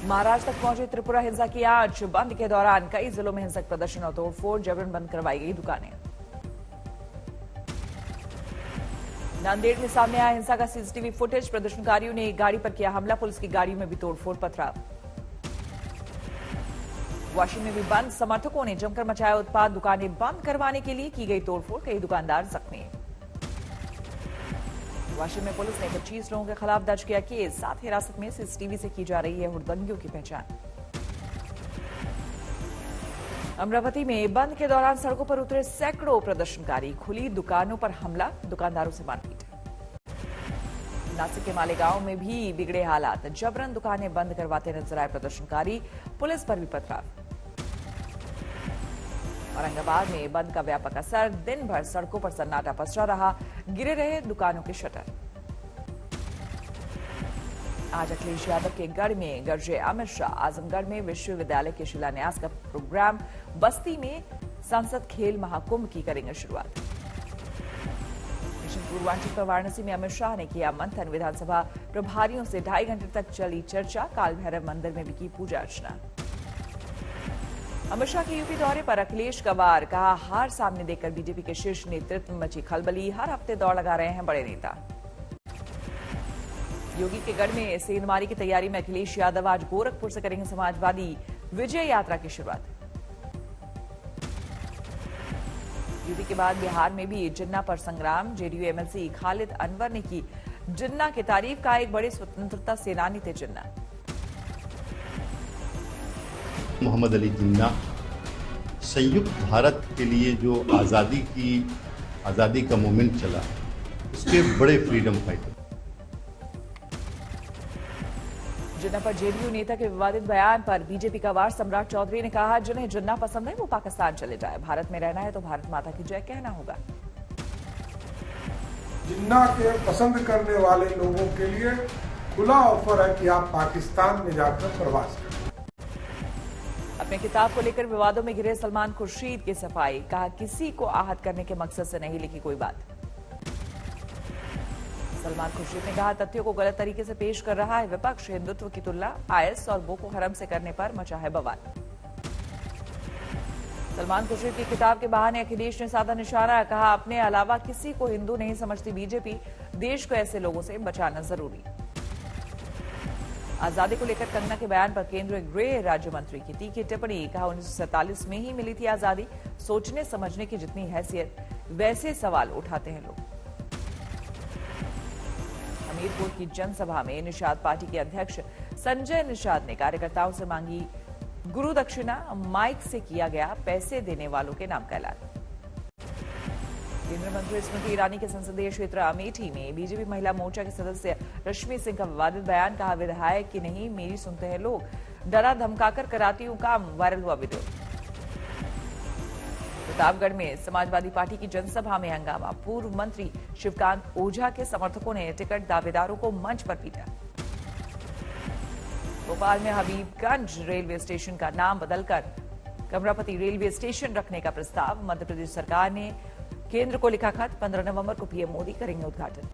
महाराष्ट्र तक पहुंची त्रिपुरा हिंसा की आंच। बंद के दौरान कई जिलों में हिंसक प्रदर्शन और तोड़फोड़, जबरन बंद करवाई गई दुकानें। नांदेड़ में सामने आया हिंसा का सीसीटीवी फुटेज। प्रदर्शनकारियों ने एक गाड़ी पर किया हमला, पुलिस की गाड़ी में भी तोड़फोड़ पथराव। वाशिंग में भी बंद, समर्थकों ने जमकर मचाया उत्पात। दुकानें बंद करवाने के लिए की गई तोड़फोड़, कई दुकानदार जख्मी। वाशिंग में पुलिस ने 25 लोगों के खिलाफ दर्ज किया केस। 7 हिरासत में सीसीटीवी से की जा रही है हुड़दंगियों की पहचान। अमरावती में बंद के दौरान सड़कों पर उतरे सैकड़ों प्रदर्शनकारी, खुली दुकानों पर हमला, दुकानदारों से मारपीट। नासिक के मालेगांव में भी बिगड़े हालात, जबरन दुकानें बंद करवाते नजर आए प्रदर्शनकारी, पुलिस पर भी पथराव। औरंगाबाद में बंद का व्यापक असर, दिन भर सड़कों पर सन्नाटा पसरा रहा, गिरे रहे दुकानों के शटर। आज अखिलेश यादव के गढ़ में गरजे अमित शाह। आजमगढ़ में विश्वविद्यालय के शिलान्यास का प्रोग्राम। बस्ती में संसद खेल महाकुंभ की करेंगे शुरुआत। मिशन पूर्वांचल पर वाराणसी में अमित शाह ने किया मंथन। विधानसभा प्रभारियों से 2.5 घंटे तक चली चर्चा। काल भैरव मंदिर में भी की पूजा अर्चना। अमित शाह के यूपी दौरे पर अखिलेश का वार, कहा हार सामने देखकर बीजेपी के शीर्ष नेतृत्व में मची खलबली। हर हफ्ते दौड़ लगा रहे हैं बड़े नेता। योगी के गढ़ में सेंधमारी की तैयारी में अखिलेश यादव। आज गोरखपुर से करेंगे समाजवादी विजय यात्रा की शुरुआत। यूपी के बाद बिहार में भी जिन्ना पर संग्राम। जेडीयू एमएलसी खालिद अनवर ने की जिन्ना की तारीफ, का एक बड़े स्वतंत्रता सेनानी थे जिन्ना। मोहम्मद अली जिन्ना संयुक्त भारत के लिए जो आज़ादी का मूवमेंट चला, उसके बड़े फ्रीडम फाइटर। जिन्ना पर जेडीयू नेता के विवादित बयान पर बीजेपी का वार। सम्राट चौधरी ने कहा जिन्हें जिन्ना पसंद है वो पाकिस्तान चले जाए, भारत में रहना है तो भारत माता की जय कहना होगा। जिन्ना के पसंद करने वाले लोगों के लिए खुला ऑफर है कि आप पाकिस्तान में जाकर प्रवास करें। अपने किताब को लेकर विवादों में घिरे सलमान खुर्शीद की सफाई, कहा किसी को आहत करने के मकसद से नहीं लिखी कोई बात। सलमान खुर्शीद ने कहा तथ्यों को गलत तरीके से पेश कर रहा है विपक्ष। हिंदुत्व की तुलना आईएस और बोको हरम से करने पर मचा है बवाल। सलमान खुर्शीद की किताब के बहाने अखिलेश ने साधा निशाना, कहा अपने अलावा किसी को हिंदू नहीं समझती बीजेपी, देश को ऐसे लोगों से बचाना जरूरी। आजादी को लेकर कंगना के बयान पर केंद्रीय गृह राज्य मंत्री की तीखी टिप्पणी, कहा 1947 में ही मिली थी आजादी, सोचने समझने की जितनी हैसियत वैसे सवाल उठाते हैं लोग। हमीरपुर की जनसभा में निषाद पार्टी के अध्यक्ष संजय निषाद ने कार्यकर्ताओं से मांगी गुरु दक्षिणा, माइक से किया गया पैसे देने वालों के नाम का ऐलान। केंद्रीय मंत्री स्मृति ईरानी के संसदीय क्षेत्र अमेठी में बीजेपी महिला मोर्चा के सदस्य रश्मि सिंह का विवादित बयान, कहा विधायक की नहीं मेरी सुनते हैं लोग, डरा धमकाकर कराती हूं काम, वायरल हुआ वीडियो। प्रतापगढ़ में समाजवादी पार्टी की जनसभा में हंगामा, पूर्व मंत्री शिवकांत ओझा के समर्थकों ने टिकट दावेदारों को मंच पर पीटा। भोपाल में हबीबगंज रेलवे स्टेशन का नाम बदलकर कमरापति रेलवे स्टेशन रखने का प्रस्ताव, मध्य प्रदेश सरकार ने केंद्र को लिखा खत, 15 नवंबर को पीएम मोदी करेंगे उद्घाटन।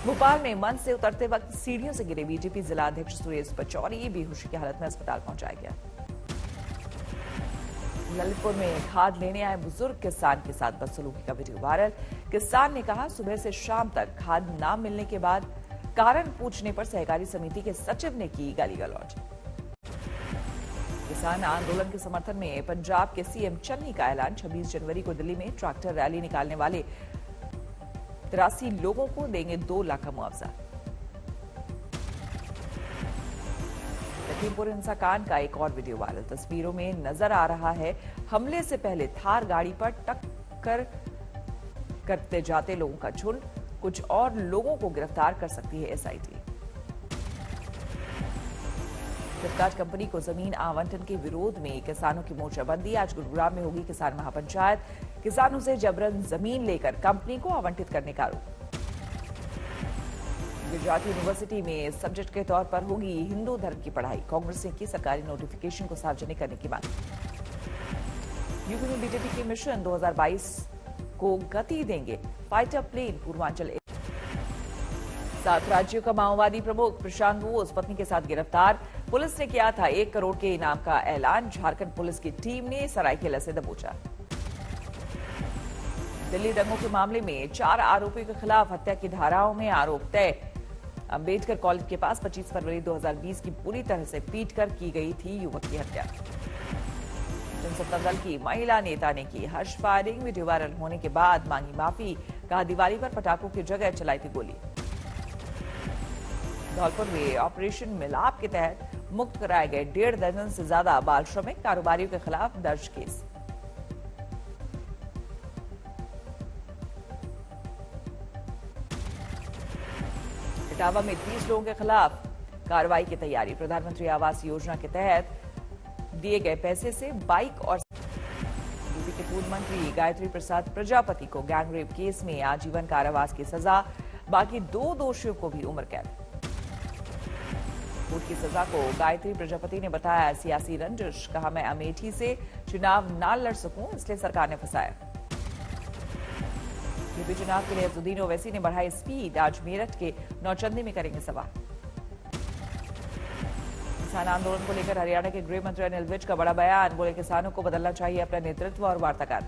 भोपाल में मंच से उतरते वक्त सीढ़ियों से गिरे बीजेपी जिला अध्यक्ष सुरेश पचौरी, बेहोशी की हालत में अस्पताल पहुंचाया गया। ललितपुर में खाद लेने आए बुजुर्ग किसान के साथ बदसलूकी का वीडियो वायरल। किसान ने कहा सुबह से शाम तक खाद न मिलने के बाद कारण पूछने पर सहकारी समिति के सचिव ने की गाली गलौज। किसान आंदोलन के समर्थन में पंजाब के सीएम चन्नी का ऐलान, 26 जनवरी को दिल्ली में ट्रैक्टर रैली निकालने वाले 83 लोगों को देंगे 2 लाख का मुआवजा। लखीमपुर हिंसाकांड का एक और वीडियो वायरल, तस्वीरों में नजर आ रहा है हमले से पहले थार गाड़ी पर टक्कर करते जाते लोगों का झुंड, कुछ और लोगों को गिरफ्तार कर सकती है एसआईटी। फ्लिपकार्ट कंपनी को जमीन आवंटन के विरोध में किसानों की मोर्चाबंदी, आज गुरुग्राम में होगी किसान महापंचायत। किसानों से जबरन जमीन लेकर कंपनी को आवंटित करने का आरोप। गुजरात यूनिवर्सिटी में सब्जेक्ट के तौर पर होगी हिंदू धर्म की पढ़ाई, कांग्रेस ने की सरकारी नोटिफिकेशन को सार्वजनिक करने की मांग। यूपी में बीजेपी के मिशन 2022 को गति देंगे फाइटर प्लेन, पूर्वांचल 7 राज्यों का माओवादी प्रमुख प्रशांत बोस पत्नी के साथ गिरफ्तार। पुलिस ने किया था 1 करोड़ के इनाम का ऐलान। झारखंड पुलिस की टीम ने सरायकेला से दबोचा। दिल्ली दंगों के मामले में 4 आरोपियों के खिलाफ हत्या की धाराओं में आरोप तय। अंबेडकर कॉलेज के पास 25 फरवरी 2020 की बुरी तरह से पीटकर की गई थी युवक की हत्या। जनसत्ता दल की महिला नेता ने की हर्ष फायरिंग। वीडियो वायरल होने के बाद मांगी माफी। कहा दिवाली पर पटाखों की जगह चलाई थी गोली। धौलपुर में ऑपरेशन मिलाप के तहत मुक्त कराए गए 1.5 दर्जन से ज्यादा बाल श्रमिक। कारोबारियों के खिलाफ दर्ज केस। इटावा में 30 लोगों के खिलाफ कार्रवाई की तैयारी। प्रधानमंत्री आवास योजना के तहत दिए गए पैसे से बाइक और यूपी के पूर्व मंत्री गायत्री प्रसाद प्रजापति को गैंगरेप केस में आजीवन कारावास की सजा। बाकी 2 दोषियों को भी उम्र कैद। कोर्ट की सजा को गायत्री प्रजापति ने बताया सियासी रंजिश। कहा मैं अमेठी से चुनाव न लड़ सकूं इसलिए सरकार ने फंसाया। यूपी चुनाव के लिए अजुद्दीन ओवैसी ने बढ़ाई स्पीड। आज मेरठ के नौचंदी में करेंगे सभा। किसान आंदोलन को लेकर हरियाणा के गृह मंत्री अनिल विज का बड़ा बयान। बोले किसानों को बदलना चाहिए अपना नेतृत्व और वार्ताकार।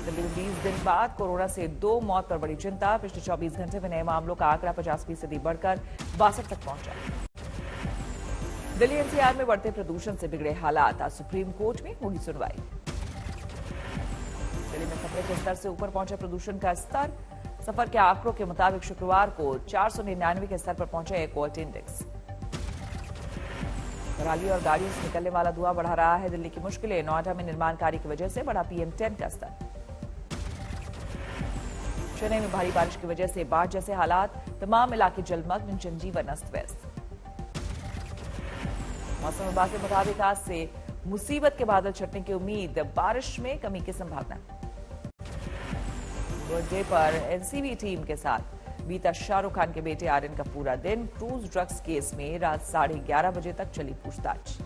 दिल्ली में 20 दिन बाद कोरोना से 2 मौत पर बड़ी चिंता। पिछले 24 घंटे में नए मामलों का आंकड़ा 50% बढ़कर 62 तक पहुंचा। दिल्ली एनसीआर में बढ़ते प्रदूषण से बिगड़े हालात। आज सुप्रीम कोर्ट में होगी सुनवाई। दिल्ली में खतरे के स्तर से ऊपर पहुंचा प्रदूषण का स्तर। सफर के आंकड़ों के मुताबिक शुक्रवार को 499 के स्तर पर पहुंचा एयरक्वालिटी इंडेक्स। पराली और गाड़ियों से निकलने वाला धुआं बढ़ा रहा है दिल्ली की मुश्किलें। नोएडा में निर्माण कार्य की वजह से बढ़ा PM10 का स्तर। चेन्नई में भारी बारिश की वजह से बाढ़ जैसे हालात। तमाम इलाके जलमग्न। जनजीवन अस्त व्यस्त। मौसम विभाग के मुताबिक आज से मुसीबत के बादल छटने की उम्मीद। बारिश में कमी की संभावना। बर्थडे पर एनसीबी टीम के साथ बीता शाहरुख खान के बेटे आर्यन का पूरा दिन। क्रूज ड्रग्स केस में रात 11:30 बजे तक चली पूछताछ।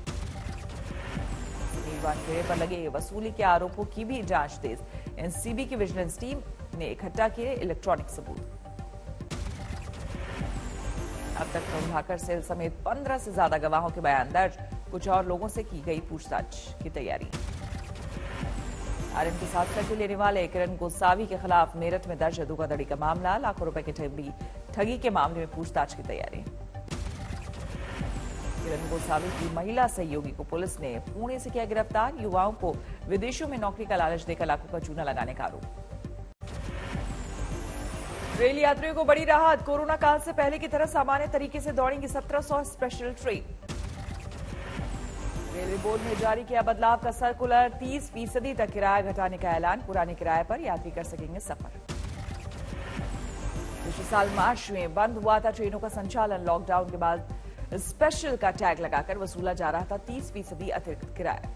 खेड़े पर लगे वसूली के आरोपों की भी जांच तेज। एनसीबी की विजिलेंस टीम ने इकट्ठा किए इलेक्ट्रॉनिक सबूत। अब तक प्रभाकर सेल समेत 15 से ज्यादा गवाहों के बयान दर्ज। कुछ और लोगों से की गई पूछताछ की तैयारी। आर्यन के साथ सेल्फी लेने वाले किरण गोसावी के खिलाफ मेरठ में दर्ज है धोखाधड़ी का मामला। लाखों रुपए की ठगी के मामले में पूछताछ की तैयारी। किरण गोसावी की महिला सहयोगी को पुलिस ने पुणे से किया गिरफ्तार। युवाओं को विदेशों में नौकरी का लालच देकर लाखों का चूना लगाने का आरोप। रेल यात्रियों को बड़ी राहत। कोरोना काल से पहले की तरह सामान्य तरीके से दौड़ेंगी 1700 स्पेशल ट्रेन। रेलवे बोर्ड ने जारी किया बदलाव का सर्कुलर। 30% तक किराया घटाने का ऐलान। पुराने किराए पर यात्री कर सकेंगे सफर। पिछले साल मार्च में बंद हुआ था ट्रेनों का संचालन। लॉकडाउन के बाद स्पेशल का टैग लगाकर वसूला जा रहा था 30% अतिरिक्त किराया।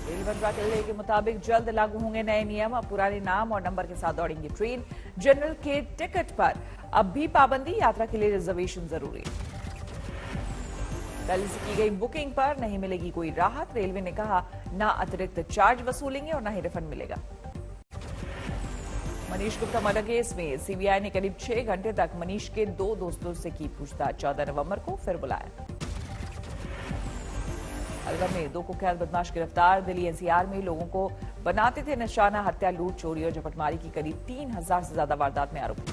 रेल मंत्रालय के मुताबिक जल्द लागू होंगे नए नियम। अब पुराने नाम और नंबर के साथ दौड़ेंगी ट्रेन। जनरल के टिकट पर अब भी पाबंदी। यात्रा के लिए रिजर्वेशन जरूरी। पहले से की गई बुकिंग पर नहीं मिलेगी कोई राहत। रेलवे ने कहा ना अतिरिक्त चार्ज वसूलेंगे और ना ही रिफंड मिलेगा। मनीष गुप्ता मर्डर केस में सीबीआई ने करीब 6 घंटे तक मनीष के 2 दोस्तों से की पूछताछ। 14 नवंबर को फिर बुलाया। अलवर में 2 कुख्यात बदमाश गिरफ्तार। दिल्ली एनसीआर में लोगों को बनाते थे निशाना। हत्या, लूट, चोरी और झपटमारी की करीब 3000 से ज्यादा वारदात में आरोपी।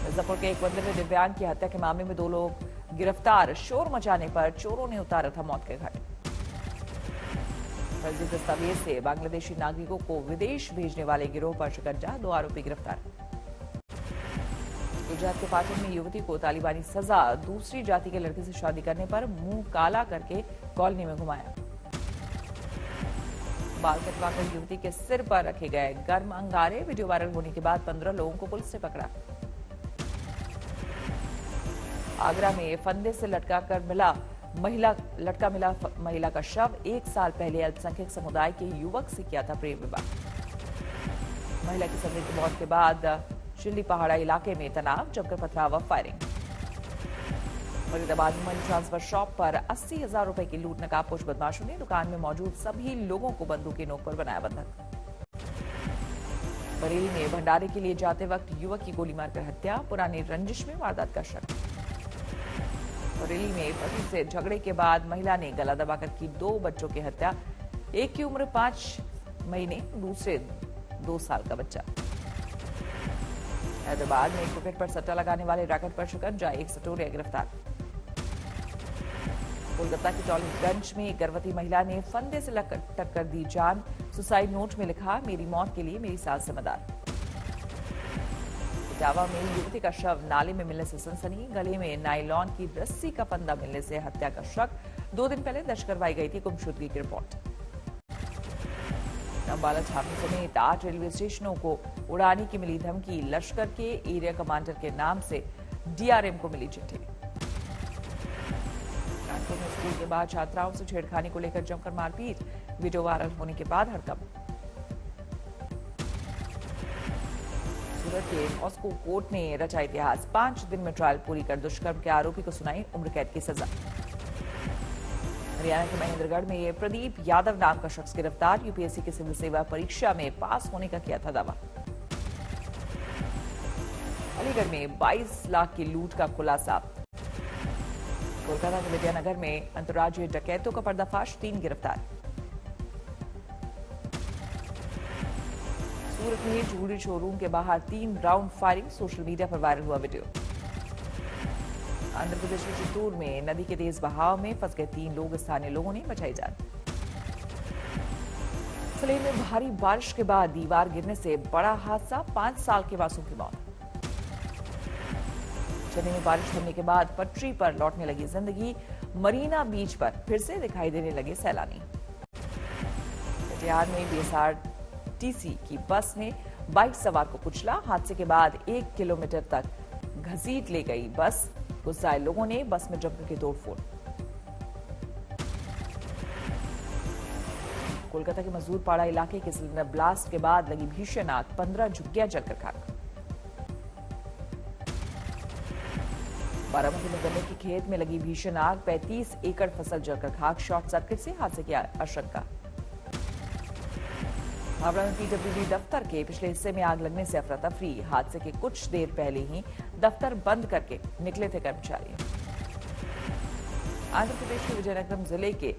मिर्जापुर के एक मंदिर में दिव्यांग की हत्या के मामले में 2 लोग गिरफ्तार। शोर मचाने पर चोरों ने उतारा था मौत के घाट। फर्जी दस्तावेज से बांग्लादेशी नागरिकों को विदेश भेजने वाले गिरोह पर शिकंजा। 2 आरोपी गिरफ्तार। गुजरात के पाटन में युवती को तालिबानी सजा। दूसरी जाति के लड़के से शादी करने पर मुंह काला करके कॉलोनी में घुमाया। बाल कटवाकर युवती के सिर पर रखे गए गर्म अंगारे। वीडियो वायरल होने के बाद 15 लोगों को पुलिस ने पकड़ा। आगरा में फंदे से लटका मिला महिला का शव। 1 साल पहले अल्पसंख्यक समुदाय के युवक से किया था प्रेम विवाह। महिला की संदिग्ध मौत के बाद चिल्ली पहाड़ा इलाके में तनाव। जमकर पथराव, फायरिंग। फरीदाबाद में मनी ट्रांसफर शॉप पर 80,000 रुपए की लूट। नकाबपोश बदमाशों ने दुकान में मौजूद सभी लोगों को बंदूक की नोक पर बनाया बंधक। बरेली में भंडारे के लिए जाते वक्त युवक की गोली मारकर हत्या, पुरानी रंजिश में वारदात का शक। बरेली में पति से झगड़े के बाद महिला ने गला दबाकर की 2 बच्चों की हत्या, एक की उम्र 5 महीने, दूसरे 2 साल का बच्चा। हैदराबाद में क्रिकेट पर सट्टा लगाने वाले रैकेट पर शिकंजा, 1 सटोरिया गिरफ्तार। कोलकाता के टॉलीगंज में एक गर्भवती महिला ने फंदे से टक्कर दी जान, सुसाइड नोट में लिखा, मेरी मौत के लिए मेरी सास जिम्मेदार। इटावा में युवती का शव नाले में मिलने से सनसनी, गले में नायलॉन की रस्सी का फंदा मिलने से हत्या का शक, 2 दिन पहले दर्ज करवाई गई थी गुमशुदगी की रिपोर्ट। अंबाला छावनी समेत 8 रेलवे स्टेशनों को उड़ाने की मिली धमकी, लश्कर के एरिया कमांडर के नाम से डीआरएम को मिली चिट्ठी। कानपुर में स्कूल के बाद छात्राओं से छेड़खानी को लेकर जमकर मारपीट, वीडियो वायरल होने के बाद हड़कंप। सूरत के मॉस्को कोर्ट ने रचा इतिहास, 5 दिन में ट्रायल पूरी कर दुष्कर्म के आरोपी को सुनाई उम्र कैद की सजा। हरियाणा के महेंद्रगढ़ में प्रदीप यादव नाम का शख्स गिरफ्तार, यूपीएससी की सिविल सेवा परीक्षा में पास होने का किया था दावा। अलीगढ़ में 22 लाख की लूट का खुलासा। कोलकाता के विद्यानगर में अंतर्राज्यीय डकैतों का पर्दाफाश, 3 गिरफ्तार। सूरत में ज्वेलरी शोरूम के बाहर 3 राउंड फायरिंग, सोशल मीडिया पर वायरल हुआ वीडियो। आंध्र प्रदेश के चित्तूर में नदी के तेज बहाव में फंस गए 3 लोग, स्थानीय लोगों ने बचाई जान। सलेम में भारी बारिश के बाद दीवार गिरने से बड़ा हादसा, 5 साल के मासूम की मौत। चेन्नई में बारिश थमने के बाद पटरी पर लौटने लगी जिंदगी, मरीना बीच पर फिर से दिखाई देने लगे सैलानी। कटिहार में बीएसआरटीसी की बस ने बाइक सवार को कुचला, हादसे के बाद 1 किलोमीटर तक घसीट ले गई बस, गुस्साए लोगों ने बस में जमकर की तोड़फोड़। कोलकाता के मजदूरपाड़ा इलाके के सिलेंडर ब्लास्ट के बाद लगी भीषण आग, 15 झुग्गियां जलकर खाक। बारामती में गन्ने के खेत में लगी भीषण आग, 35 एकड़ फसल जलकर खाक, शॉर्ट सर्किट से हादसे की आशंका। हावड़ा में पीडब्ल्यूडी दफ्तर के पिछले हिस्से में आग लगने से अफरा तफरी, हादसे के कुछ देर पहले ही दफ्तर बंद करके निकले थे कर्मचारी। आंध्र प्रदेश के विजयनगरम जिले के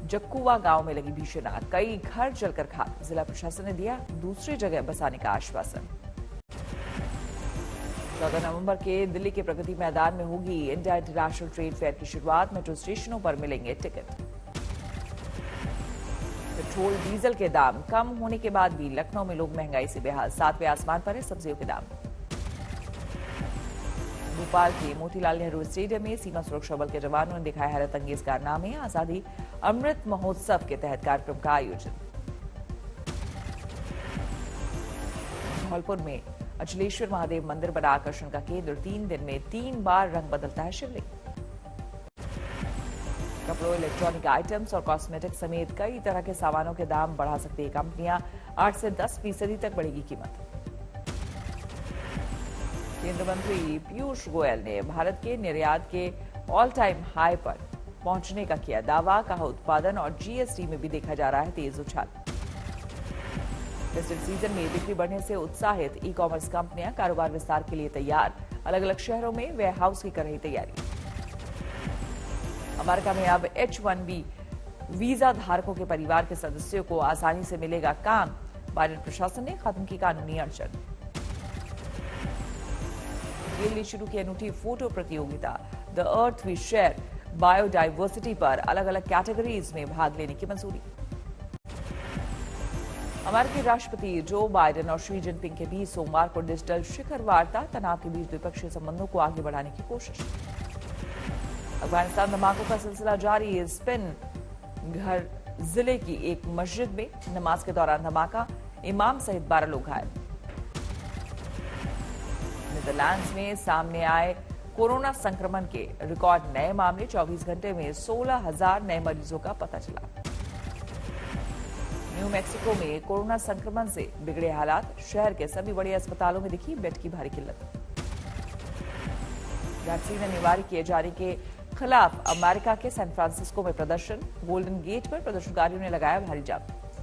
जक्कुवा गांव में लगी भीषण आग, कई घर जलकर खाक, जिला प्रशासन ने दिया दूसरी जगह बसाने का आश्वासन। 14 नवंबर के दिल्ली के प्रगति मैदान में होगी इंडिया इंटरनेशनल ट्रेड फेयर की शुरुआत, मेट्रो स्टेशनों पर मिलेंगे टिकट। पेट्रोल डीजल के दाम कम होने के बाद भी लखनऊ में लोग महंगाई से बेहाल, 7वें आसमान पर है सब्जियों के दाम। भोपाल के मोतीलाल नेहरू स्टेडियम में सीमा सुरक्षा बल के जवानों ने दिखाया हैरत अंगेज कारनामे, आजादी अमृत महोत्सव के तहत कार्यक्रम का आयोजन। धौलपुर में अचलेश्वर महादेव मंदिर बना आकर्षण का केंद्र, 3 दिन में 3 बार रंग बदलता है शिवलिंग। कपड़ों, इलेक्ट्रॉनिक आइटम्स और कॉस्मेटिक्स समेत कई तरह के सामानों के दाम बढ़ा सकती है कंपनियां, 8 से 10% तक बढ़ेगी कीमत। केंद्रीय मंत्री पीयूष गोयल ने भारत के निर्यात के ऑल टाइम हाई पर पहुंचने का किया दावा, कहा उत्पादन और जीएसटी में भी देखा जा रहा है तेज उछाल। फेस्टिव सीजन में बिक्री बढ़ने से उत्साहित ई कॉमर्स कंपनियां कारोबार विस्तार के लिए तैयार, अलग अलग शहरों में वेयरहाउस की कर रही तैयारी। अमेरिका में अब H-1B वीजा धारकों के परिवार के सदस्यों को आसानी से मिलेगा काम, बाइडेन प्रशासन ने खत्म की कानूनी अड़चन। गेल ने शुरू की अनूठी फोटो प्रतियोगिता the earth we share biodiversity पर अलग अलग कैटेगरीज में भाग लेने की मंजूरी। अमेरिकी राष्ट्रपति जो बाइडेन और शी जिनपिंग के बीच सोमवार को डिजिटल शिखर वार्ता, तनाव के बीच द्विपक्षीय संबंधों को आगे बढ़ाने की कोशिश। अफगानिस्तान धमाकों का सिलसिला जारी, स्पिन घर जिले की एक मस्जिद में नमाज के दौरान धमाका, इमाम सहित 12 लोग घायल। नीदरलैंड्स में सामने आए कोरोना संक्रमण के रिकॉर्ड नए मामले, 24 घंटे में 16,000 नए मरीजों का पता चला। न्यू मैक्सिको में कोरोना संक्रमण से बिगड़े हालात, शहर के सभी बड़े अस्पतालों में दिखी बेड की भारी किल्लत। वैक्सीन अनिवार्य किए जाने के खिलाफ अमेरिका के सैन फ्रांसिस्को में प्रदर्शन, गोल्डन गेट पर प्रदर्शनकारियों ने लगाया भारी जाम।